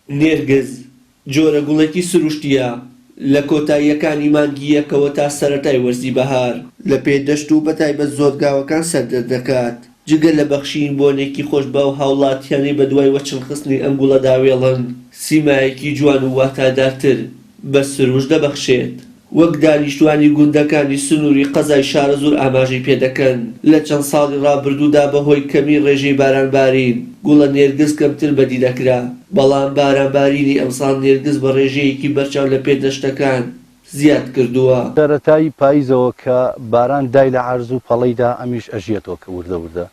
نێرگز جۆرە گوڵێکی سروشتیە لە کۆتاییەکانی مانگی یەکەوە تا سەرەتای وەرزی بەهار لە پێدەشت و بەتایبەت زۆرگاوەکان سەردەردەکات. جگە لە بەخشین بۆنێکی خۆش بە و هاوڵاتیانەی بە دوای وەچنخستنی ئەم گوڵە داوێڵن سیمایەکی جوان و واتادارتر بە سروش دەبەخشێت. وەک دانیشتوانی گوندەکانی سنووری قەزای شارە زۆر ئاماژەی پێدەکەن لە چەند ساڵی ڕابردوودا بەهۆی کەمی ڕێژەی بارانبارین گوڵە نێرگز کەمتر بەدی دەکرا، بەڵام بارانبارینی ئەمساڵ نێرگز بە ڕێژەیەکی بەرچاو لە پێدەشتەکان زیاد کردووە. سەرەتایی پاییزەوە کە باران دای لە عەرز و پەڵەیدا ئەمیش ئەژێتەوە کە وردە وردە،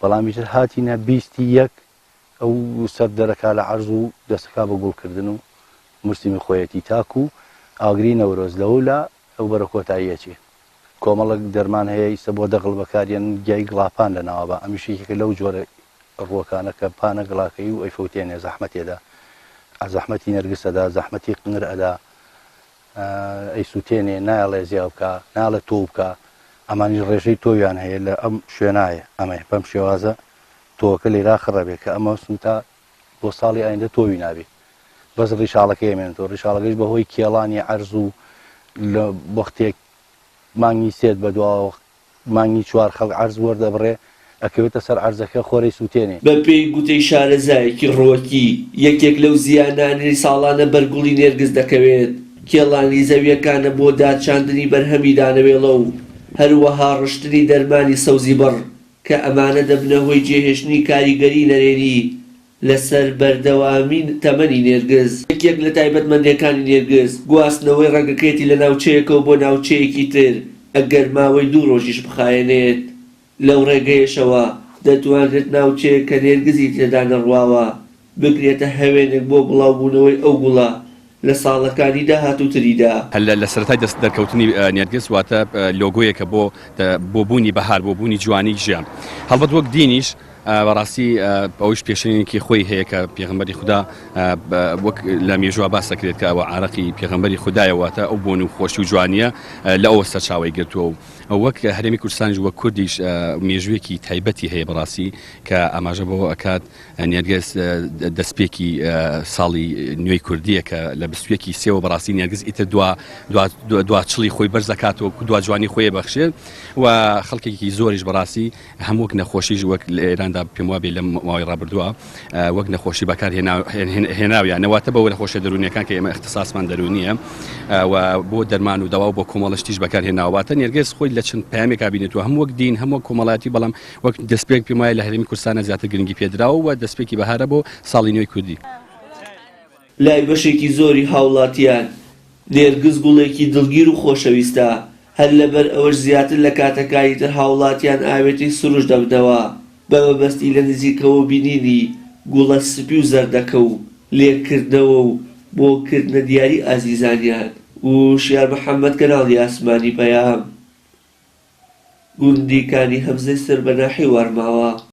بەڵامیتر هاتینە 21 ئەو سەردەرەکا لە عەرز و دەستەکا بە گوڵکردن و موسمی خۆیەتی تاکو و ئاگری نەورۆز لەولا ئەو بەرە کۆتاییەکی کۆمەڵک دەرمان هەیە ئیسە بۆ دەغڵ بەکارێن گیای گڵاپان لە ناوە بە ئەمیشێکێکە لەو جۆرە ڕووەکانە کە پانە گڵاکەی و ئەیفەوتێنێ زەحمەتێدا زەحمەتی نەرگسەدا زەحمەتی قنگر ئەدا ئەیسووتێنێ نایڵێ زیاو بکە ناڵێ تۆ بکە ئەمانی ڕێژەی تۆیان هەیە لە ئەم شوێنایە ئەمە بەم شێوازە تۆکە لێرا خڕەبێ کە ئەمە سوتا بۆ ساڵی ئایندە تۆوی نابێ بەس ڕیشاڵەکەی ئەمێنێتەوە ڕیشاڵەکەش بەهۆی کێڵانی عەرز و لە وەختێک مانگی سێت بە دواوە مانگی چوار خەڵک عەرز وەردەبڕێ ئەکەوێتە سەر عەرزەکە خۆرەی سووتێنێ. بە پێی گوتەی شارەزایەکی ڕۆکی یەکێک لەو زیانانی ساڵانە بەرگوڵی نێرگز دەکەوێت کێڵانی زەویەکانە بۆ دادچاندنی بەرهەمی دانەوێڵە و هەروەها ڕشتنی دەرمانی سەوزی بڕ کە ئەمانە دەبنە هۆی جێهێشتنی کاریگەری نەرێنی لەسەر بەردەوامین تەمەنی نێرگز. یەکێک لە تایبەتمەندیەکانی نێرگز گواستنەوەی ڕەگەکێتی لە ناوچەیەکەوە بۆ ناوچەیەکی تر ئەگەر ماوەی 2 ڕۆژیش بخایەنێت. لەو ڕێگەیەشەوە دەتوانرێت ناوچەیە کە نێرگزی تێدا نەڕواوە بکرێتە هەوێنێک بۆ بڵاوبوونەوەی ئەو گوڵە لە ساڵەکانی داهاتووتریدا. لە سەرەتای دەست دەرکەوتنی نێرگز واتە لۆگۆیەکە بۆ بوونی بەهار بۆ بوونی جوانی ژیان. هەڵبەت وەک دینیش بەڕاستی ئەوش پێشێنێکی خۆی هەیە کە پێغەمبەری خوددا وەک لە مێژووە باس دەکرێت کە ئەوە عارەقی پێغەمبەری خوددایەوەتە ئەو بوون و خۆشی و جوانیە لە ئەوە سەرچاوی گرتووە و وەک هەرێمی کوردستانیش وەک کوردیش مێژوویەکی تایبەتی هەیە بەڕاستی کە ئاماژە بۆ ئەکات نێرگز دەستپێکی ساڵی نوێی کوردیە کە لە 21 سێوە بەڕاستی نێرگز ئیتر دوا چڵی خۆی بەرز دەکاتەوە دوا جوانی خۆی بەخشێت و خەڵکێکی زۆریش بەڕاستی هەموو نەخۆشیش وەک لە ئێراندا پێم وابێ لە ماوەی ڕابردووە وەک نەخۆشی بەکار هێناویان نەواتە بەوە نەخۆشیە دەرونیەکان کە ئێمە اختصاسمان دەرونیە و بۆ دەرمان و دەوا و بۆ کۆمەڵشتیش بەکار هێناواتە نێرگز خۆی لە چەند پامێکا بینێتەوە هەموو وەک دین هەموو کۆمەڵایەتی بەڵام وەک دەستپێک پێم وایە لە هەرێمی کوردستانە زیاتر گرنگی پێدراوە و دەستپێکی بەهارە بۆ ساڵی نوێی کوردی. لای بەشێکی زۆری هاوڵاتیان نێرگز گوڵێکی دڵگیر و خۆشەویستە هەر لەبەر ئەوەش زیاتر لە کاتەکانی تر هاوڵاتیان ئاوێتی سروش دەبنەوە بە مەبەستی لە نزیکەوە بینینی گوڵە سپی و زەردەکە و لێکردنەوە و بۆکردنە دیاری ئازیزانیان. وشیار محەممەد کەناڵی ئاسمانی پەیام گوندیکانی هەمزەی سەر بەناحی وەرماوە.